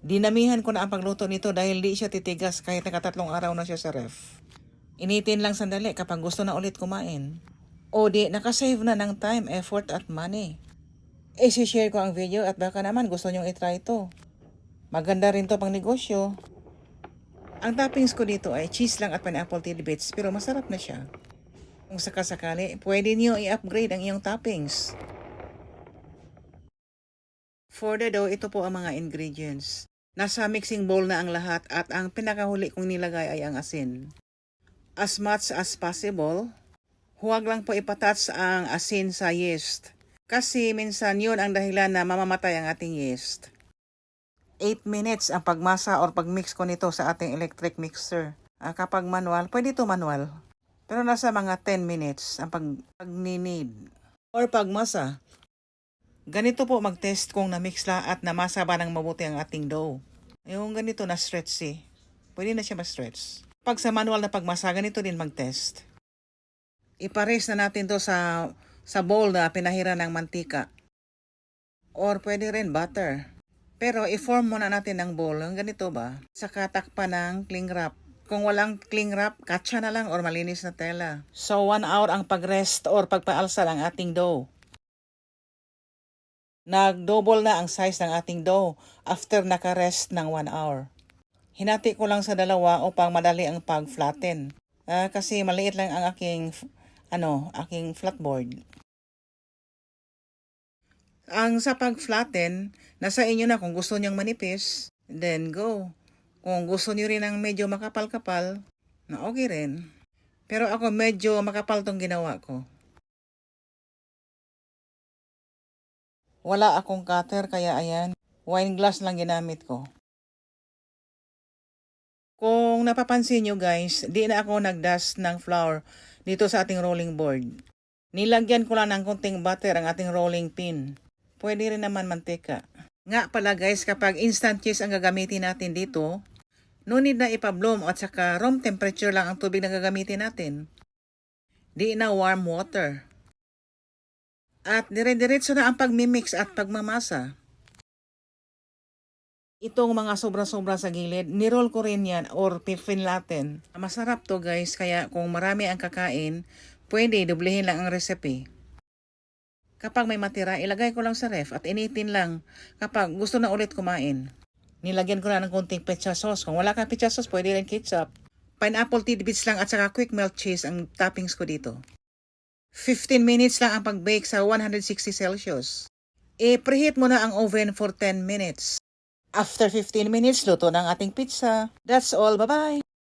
Dinamihan ko na ang pagluto nito dahil di siya titigas kahit nakatatlong araw na siya sa ref. Initin lang sandali kapag gusto na ulit kumain. O di, nakasave na ng time, effort at money. I-share ko ang video at baka naman gusto nyong itry ito. Maganda rin to pang negosyo. Ang toppings ko dito ay cheese lang at pineapple tidbits pero masarap na siya. Kung sakasakali, pwede niyo i-upgrade ang iyong toppings. For the dough, ito po ang mga ingredients. Nasa mixing bowl na ang lahat at ang pinakahuli kong nilagay ay ang asin. As much as possible, huwag lang po ipatats ang asin sa yeast. Kasi minsan yun ang dahilan na mamamatay ang ating yeast. 8 minutes ang pagmasa or pagmix ko nito sa ating electric mixer. Kapag manual, pwede ito manual. Pero nasa mga 10 minutes ang pagninid or pagmasa. Ganito po mag-test kung na-mix la at namasa ba ng mabuti ang ating dough. Yung ganito na stretchy, pwede na siya ma-stretch. Pag sa manual na pagmasa, ganito din mag-test. Ipares na natin to sa bowl na pinahiran ng mantika. Or pwede rin butter. Pero i-form muna natin ng bowl. Yung ganito ba? Saka takpan ng cling wrap. Kung walang cling wrap, katsa na lang or malinis na tela. So 1 hour ang pag-rest or pagpaalsa ng ating dough. Nag-double na ang size ng ating dough after naka-rest ng 1 hour. Hinati ko lang sa dalawa upang madali ang pag-flatten. Kasi maliit lang ang aking flatboard. Ang sa pag-flatten, nasa inyo na kung gusto niyang manipis, then go. Kung gusto niyo rin ng medyo makapal-kapal, na okay rin. Pero ako medyo makapal tong ginawa ko. Wala akong cutter kaya ayan, wine glass lang ginamit ko. Kung napapansin nyo guys, di na ako nag-dust ng flour dito sa ating rolling board. Nilagyan ko lang ng konting butter ang ating rolling pin. Pwede rin naman mantika. Nga pala guys, kapag instant cheese ang gagamitin natin dito, no need na ipabloom at saka room temperature lang ang tubig na gagamitin natin. Di na warm water. At dire-diretso na ang pagmimix at pagmamasa. Itong mga sobra-sobra sa gilid, niroll ko rin yan or pinlaten. Masarap to guys, kaya kung marami ang kakain, pwede doblehin lang ang recipe. Kapag may matira, ilagay ko lang sa ref at initin lang kapag gusto na ulit kumain. Nilagyan ko na ng konting pizza sauce. Kung wala kang pizza sauce, pwede rin ketchup. Pineapple tidbits lang at saka quick melt cheese ang toppings ko dito. 15 minutes lang ang pag-bake sa 160 Celsius. I-preheat mo na ang oven for 10 minutes. After 15 minutes, luto na ang ating pizza. That's all. Bye-bye!